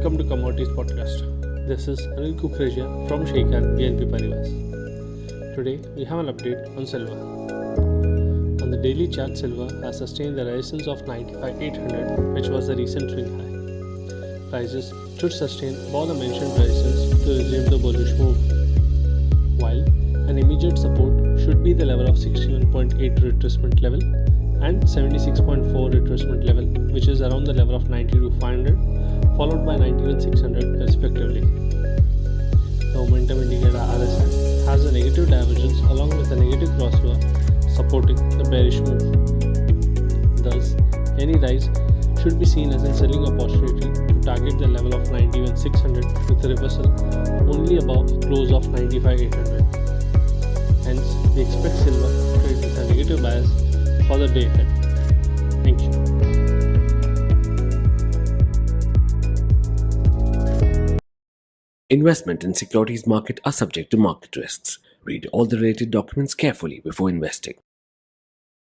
Welcome to Commodities Podcast. This is 𝗀𝗍𝗶𝗵𝗃 from Sharekhan, BNP Paribas. Today we have an update on silver. On the daily chart, silver has sustained the resistance of 95,800, which was the recent swing high. Prices should sustain above the mentioned resistance to resume the bullish move, while an immediate support should be the level of 61.8 retracement level and 76.4 retracement level, which is around the level of 92,500, followed by 91,600 respectively. The momentum indicator RSI has a negative divergence along with a negative crossover supporting the bearish move. Thus, any rise should be seen as a selling opportunity to target the level of 91,600 with a reversal only above a close of 95,800. Hence, we expect silver to trade with a negative bias for the day ahead. Thank you. Investment in securities market are subject to market risks. Read all the related documents carefully before investing.